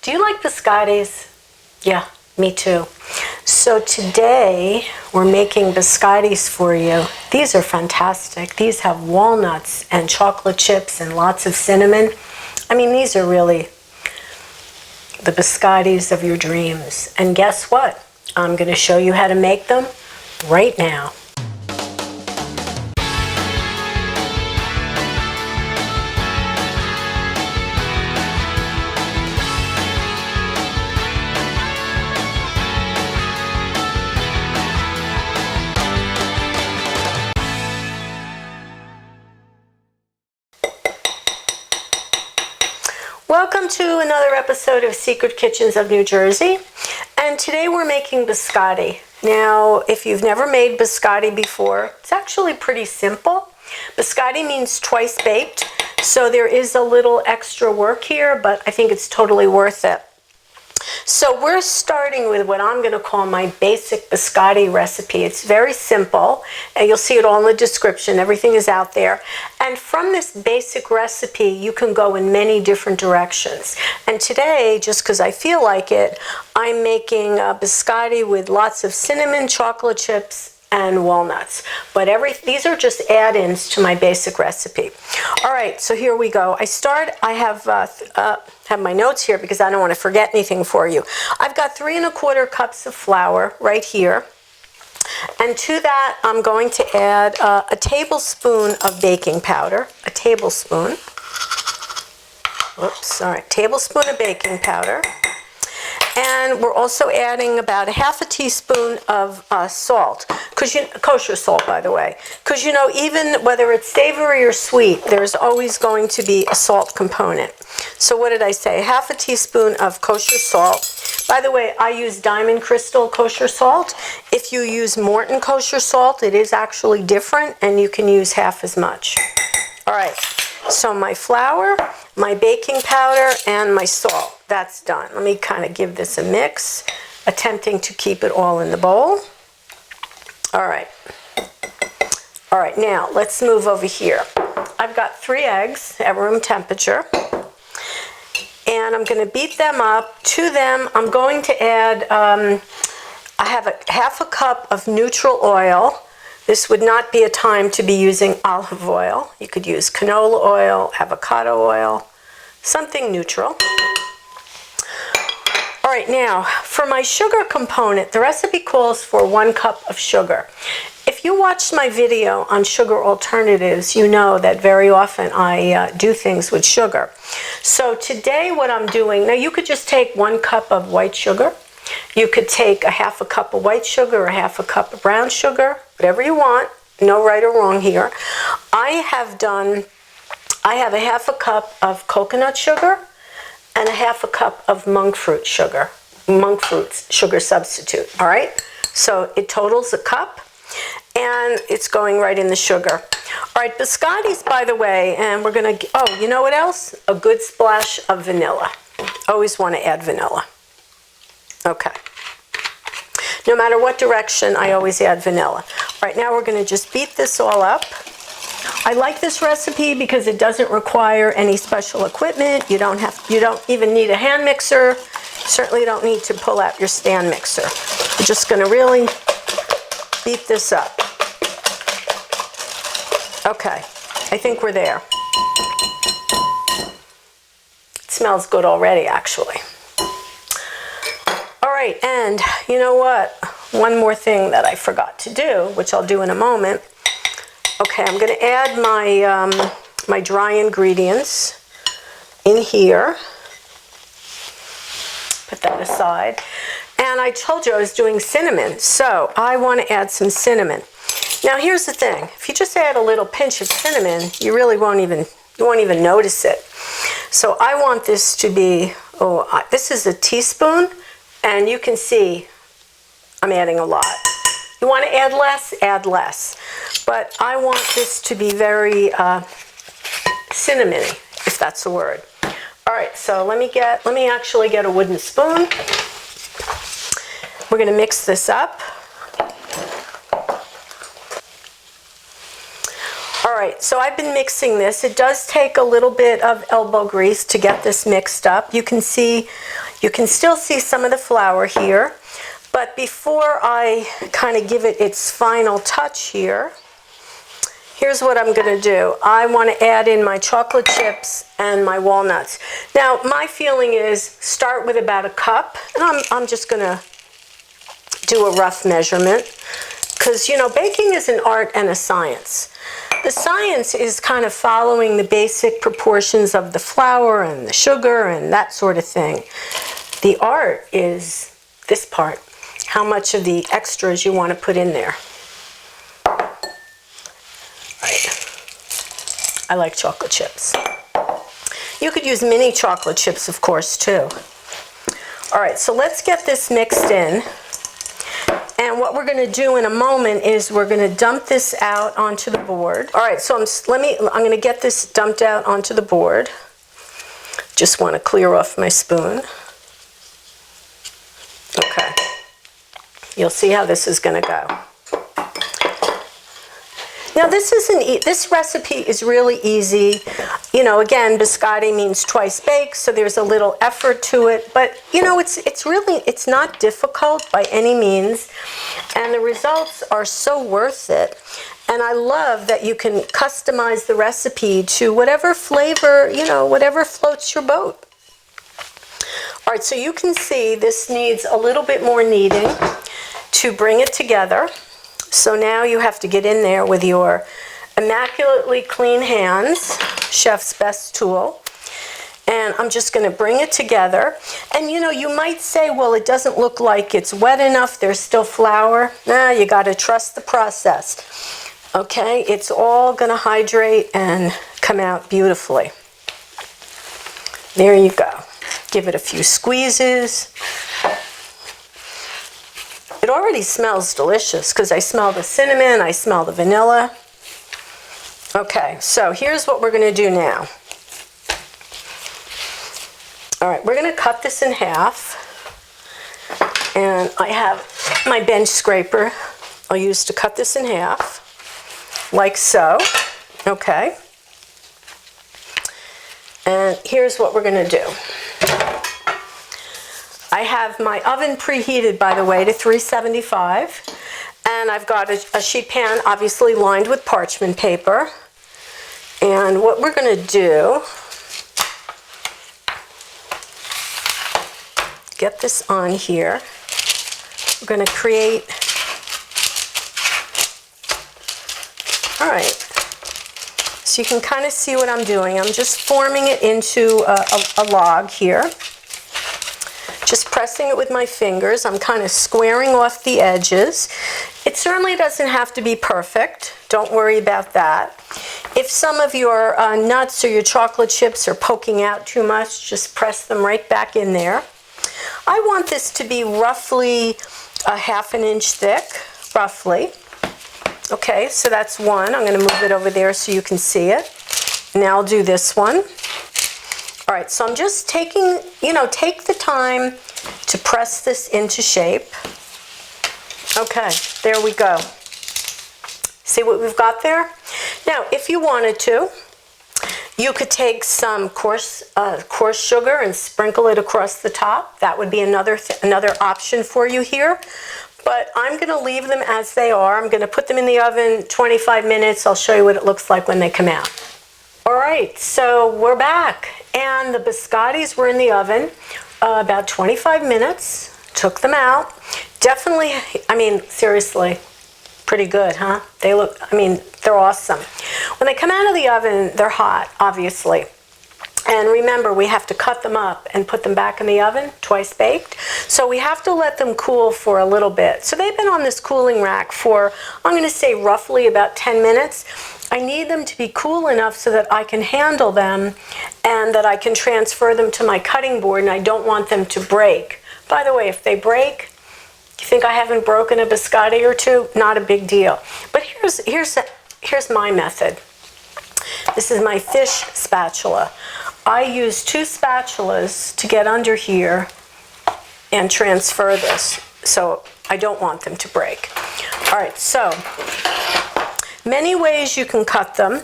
Do you like biscottis? Yeah, me too. So today we're making biscottis for you. These are fantastic. These have walnuts and chocolate chips and lots of cinnamon. I mean, these are really the biscottis of your dreams. And guess what? I'm going to show you how to make them right now. Welcome to another episode of Secret Kitchens of New Jersey, and today we're making biscotti. Now, if you've never made biscotti before, it's actually pretty simple. Biscotti means twice baked, so there is a little extra work here, but I think it's totally worth it. So we're starting with what I'm going to call my basic biscotti recipe. It's very simple, and you'll see it all in the description. Everything is out there. And from this basic recipe, you can go in many different directions. And today, just because I feel like it, I'm making a biscotti with lots of cinnamon, chocolate chips, and walnuts. But these are just add-ins to my basic recipe. All right, so here we go. I have my notes here because I don't want to forget anything for you. I've got 3 1/4 cups of flour right here. And to that, I'm going to add a tablespoon of baking powder. A tablespoon. Oops, sorry. Tablespoon of baking powder. And we're also adding about 1/2 teaspoon of salt, kosher salt, by the way. Because, you know, even whether it's savory or sweet, there's always going to be a salt component. So what did I say? 1/2 teaspoon of kosher salt. By the way, I use Diamond Crystal kosher salt. If you use Morton kosher salt, it is actually different, and you can use half as much. All right. So my flour, my baking powder, and my salt. That's done. Let me kind of give this a mix, attempting to keep it all in the bowl. All right. All right, now let's move over here. I've got 3 eggs at room temperature, and I'm going to beat them up. To them, I'm going to add, I have 1/2 cup of neutral oil. This would not be a time to be using olive oil. You could use canola oil, avocado oil, something neutral. All right, now for my sugar component, the recipe calls for 1 cup of sugar. If you watched my video on sugar alternatives, you know that very often I do things with sugar. So today what I'm doing, now you could just take 1 cup of white sugar. You could take 1/2 cup of white sugar or 1/2 cup of brown sugar, whatever you want. No right or wrong here. I have 1/2 cup of coconut sugar and 1/2 cup of monk fruit sugar. Monk fruit's sugar substitute, all right? So it totals a cup, and it's going right in the sugar. All right, biscottis, by the way, and we're going to, oh, you know what else? A good splash of vanilla. Always want to add vanilla. Okay. No matter what direction, I always add vanilla. All right, now we're going to just beat this all up. I like this recipe because it doesn't require any special equipment. You don't even need a hand mixer. Certainly don't need to pull out your stand mixer. We're just going to really beat this up. Okay, I think we're there. It smells good already, actually. All right, and you know what? One more thing that I forgot to do, which I'll do in a moment. Okay, I'm going to add my dry ingredients in here. Put that aside. And I told you I was doing cinnamon, so I want to add some cinnamon. Now here's the thing. If you just add a little pinch of cinnamon, you really won't even notice it. So I want this to be, this is a teaspoon. And you can see I'm adding a lot. You want to add less. But I want this to be very cinnamony, if that's the word. All right, so let me actually get a wooden spoon. We're going to mix this up. All right, so I've been mixing this. It does take a little bit of elbow grease to get this mixed up. You can see You can still see some of the flour here, but before I kind of give it its final touch here, here's what I'm going to do. I want to add in my chocolate chips and my walnuts. Now, my feeling is start with about a cup, and I'm just going to do a rough measurement, because, you know, baking is an art and a science. The science is kind of following the basic proportions of the flour and the sugar and that sort of thing. The art is this part, how much of the extras you want to put in there. Right. I like chocolate chips. You could use mini chocolate chips, of course, too. All right, so let's get this mixed in. And what we're going to do in a moment is we're going to dump this out onto the board. All right, so I'm going to get this dumped out onto the board. Just want to clear off my spoon. Okay. You'll see how this is going to go. Now this recipe is really easy. You know, again, biscotti means twice baked, so there's a little effort to it, but you know, it's not difficult by any means, and the results are so worth it. And I love that you can customize the recipe to whatever flavor, you know, whatever floats your boat. All right, so you can see this needs a little bit more kneading to bring it together. So now you have to get in there with your immaculately clean hands, chef's best tool, and I'm just going to bring it together. And you know, you might say, well, it doesn't look like it's wet enough, there's still flour. Nah, you got to trust the process. Okay, it's all going to hydrate and come out beautifully. There you go. Give it a few squeezes. It already smells delicious because I smell the cinnamon, I smell the vanilla. Okay, so here's what we're going to do now. All right, we're going to cut this in half. And I have my bench scraper I'll use to cut this in half, like so. Okay. And here's what we're going to do. I have my oven preheated, by the way, to 375, and I've got a sheet pan, obviously lined with parchment paper. And what we're going to do, get this on here. We're going to create, all right, so you can kind of see what I'm doing. I'm just forming it into a log here. Just pressing it with my fingers. I'm kind of squaring off the edges. It certainly doesn't have to be perfect. Don't worry about that. If some of your nuts or your chocolate chips are poking out too much, just press them right back in there. I want this to be roughly a ½ inch thick, roughly. Okay, so that's one. I'm going to move it over there so you can see it. Now I'll do this one. All right, so I'm just taking, you know, take the time to press this into shape. Okay, there we go. See what we've got there? Now, if you wanted to, you could take some coarse sugar and sprinkle it across the top. That would be another option for you here. But I'm going to leave them as they are. I'm going to put them in the oven 25 minutes. I'll show you what it looks like when they come out. All right, so we're back, and the biscottis were in the oven about 25 minutes. Took them out. Definitely, I mean, seriously, pretty good, huh? They look, I mean, they're awesome. When they come out of the oven, they're hot, obviously. And remember, we have to cut them up and put them back in the oven, twice baked. So we have to let them cool for a little bit. So they've been on this cooling rack for, I'm going to say roughly about 10 minutes. I need them to be cool enough so that I can handle them and that I can transfer them to my cutting board, and I don't want them to break. By the way, if they break, you think I haven't broken a biscotti or two? Not a big deal. But here's my method. This is my fish spatula. I use 2 spatulas to get under here and transfer this, so I don't want them to break. All right, so many ways you can cut them,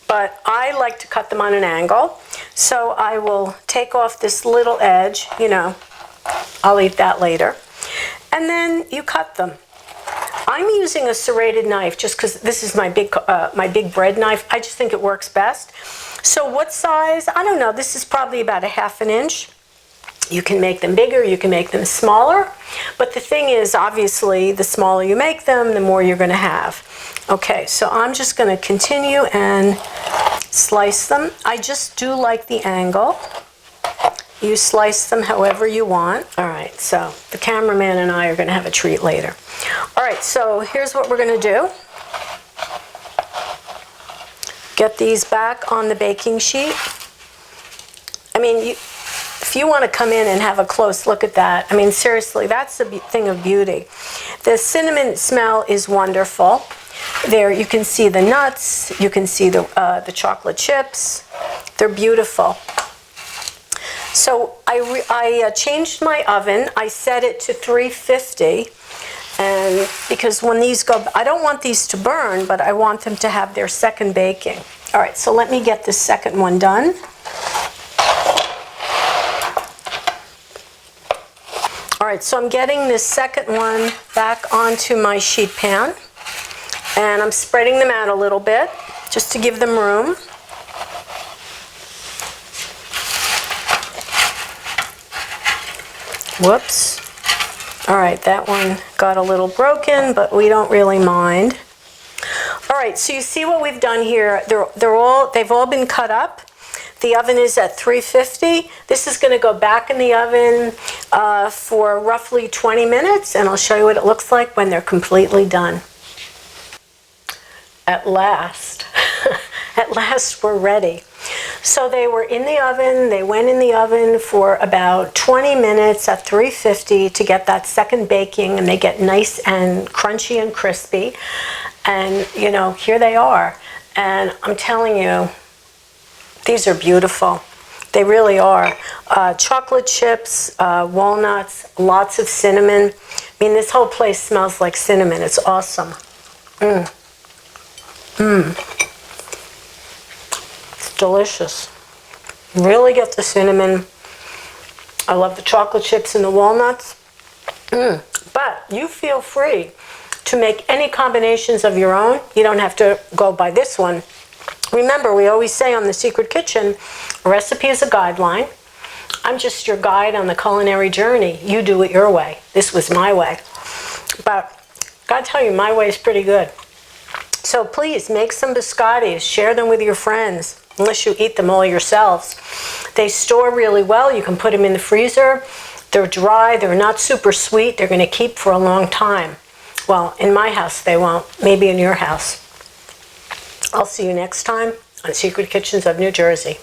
but I like to cut them on an angle. So I will take off this little edge, you know, I'll eat that later. And then you cut them. I'm using a serrated knife just because this is my big bread knife. I just think it works best. So what size? I don't know. This is probably about a 1/2 inch. You can make them bigger, you can make them smaller. But the thing is, obviously, the smaller you make them, the more you're going to have. Okay, so I'm just going to continue and slice them. I just do like the angle. You slice them however you want. All right, so the cameraman and I are going to have a treat later. All right, so here's what we're going to do. Get these back on the baking sheet. I mean, if you want to come in and have a close look at that, I mean, seriously, that's a thing of beauty. The cinnamon smell is wonderful. There you can see the nuts, you can see the chocolate chips. They're beautiful. So I changed my oven. I set it to 350, and because when these go, I don't want these to burn, but I want them to have their second baking. All right, so let me get this second one done. All right, so I'm getting this second one back onto my sheet pan, and I'm spreading them out a little bit just to give them room. Whoops. All right, that one got a little broken, but we don't really mind. All right, so you see what we've done here. They've all been cut up. The oven is at 350. This is going to go back in the oven for roughly 20 minutes, and I'll show you what it looks like when they're completely done. At last, at last we're ready. So they were in the oven. They went in the oven for about 20 minutes at 350 to get that second baking, and they get nice and crunchy and crispy. And, you know, here they are. And I'm telling you, these are beautiful. They really are. Chocolate chips, walnuts, lots of cinnamon. I mean, this whole place smells like cinnamon. It's awesome. It's delicious. Really get the cinnamon. I love the chocolate chips and the walnuts. But you feel free to make any combinations of your own. You don't have to go by this one. Remember, we always say on The Secret Kitchen, a recipe is a guideline. I'm just your guide on the culinary journey. You do it your way. This was my way. But gotta tell you, my way is pretty good. So please make some biscottis, share them with your friends, unless you eat them all yourselves. They store really well. You can put them in the freezer. They're dry, they're not super sweet. They're gonna keep for a long time. Well, in my house they won't, maybe in your house. I'll see you next time on Secret Kitchens of New Jersey.